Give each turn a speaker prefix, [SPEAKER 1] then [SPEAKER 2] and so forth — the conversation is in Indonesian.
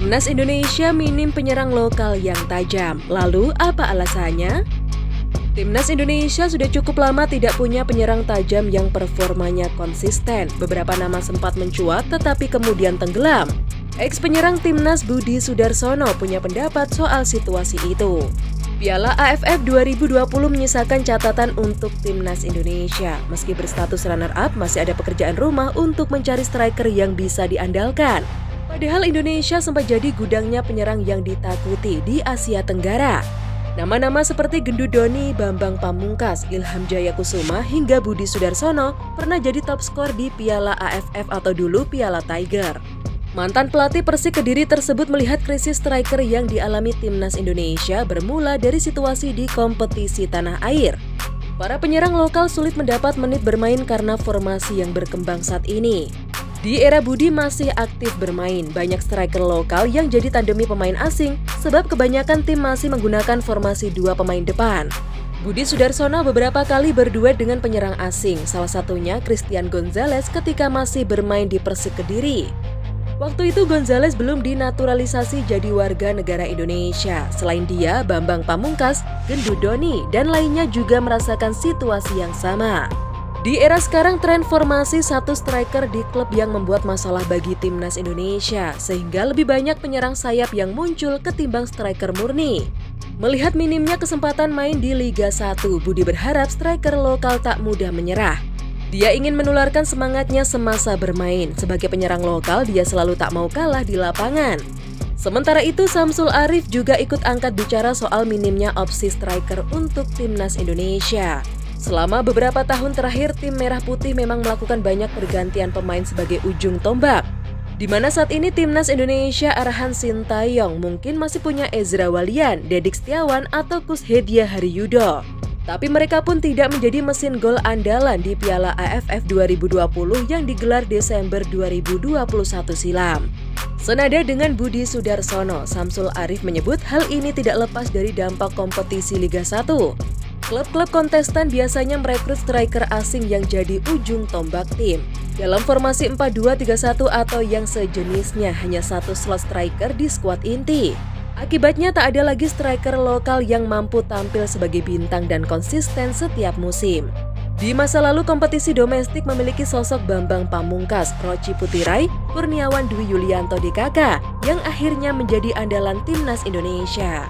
[SPEAKER 1] Timnas Indonesia minim penyerang lokal yang tajam. Lalu apa alasannya? Timnas Indonesia sudah cukup lama tidak punya penyerang tajam yang performanya konsisten. Beberapa nama sempat mencuat tetapi kemudian tenggelam. Ex-penyerang Timnas Budi Sudarsono punya pendapat soal situasi itu. Piala AFF 2020 menyisakan catatan untuk Timnas Indonesia. Meski berstatus runner-up, masih ada pekerjaan rumah untuk mencari striker yang bisa diandalkan. Padahal Indonesia sempat jadi gudangnya penyerang yang ditakuti di Asia Tenggara. Nama-nama seperti Gendu Doni, Bambang Pamungkas, Ilham Jayakusuma, hingga Budi Sudarsono pernah jadi top skor di Piala AFF atau dulu Piala Tiger. Mantan pelatih Persik Kediri tersebut melihat krisis striker yang dialami Timnas Indonesia bermula dari situasi di kompetisi tanah air. Para penyerang lokal sulit mendapat menit bermain karena formasi yang berkembang saat ini. Di era Budi masih aktif bermain, banyak striker lokal yang jadi tandemi pemain asing sebab kebanyakan tim masih menggunakan formasi dua pemain depan. Budi Sudarsono beberapa kali berduet dengan penyerang asing, salah satunya Christian Gonzalez ketika masih bermain di Persik Kediri. Waktu itu Gonzalez belum dinaturalisasi jadi warga negara Indonesia. Selain dia, Bambang Pamungkas, Gendu Doni, dan lainnya juga merasakan situasi yang sama. Di era sekarang tren formasi satu striker di klub yang membuat masalah bagi Timnas Indonesia, sehingga lebih banyak penyerang sayap yang muncul ketimbang striker murni. Melihat minimnya kesempatan main di Liga 1, Budi berharap striker lokal tak mudah menyerah. Dia ingin menularkan semangatnya semasa bermain. Sebagai penyerang lokal, dia selalu tak mau kalah di lapangan. Sementara itu, Samsul Arif juga ikut angkat bicara soal minimnya opsi striker untuk Timnas Indonesia. Selama beberapa tahun terakhir, tim Merah Putih memang melakukan banyak pergantian pemain sebagai ujung tombak. Di mana saat ini Timnas Indonesia arahan Sintayong mungkin masih punya Ezra Walian, Dedik Setiawan, atau Kushedia Hariyudo. Tapi mereka pun tidak menjadi mesin gol andalan di Piala AFF 2020 yang digelar Desember 2021 silam. Senada dengan Budi Sudarsono, Samsul Arif menyebut hal ini tidak lepas dari dampak kompetisi Liga 1. Klub-klub kontestan biasanya merekrut striker asing yang jadi ujung tombak tim. Dalam formasi 4-2-3-1 atau yang sejenisnya, hanya satu slot striker di skuad inti. Akibatnya tak ada lagi striker lokal yang mampu tampil sebagai bintang dan konsisten setiap musim. Di masa lalu kompetisi domestik memiliki sosok Bambang Pamungkas, Roci Putirai, Kurniawan Dwi Yulianto DKK yang akhirnya menjadi andalan Timnas Indonesia.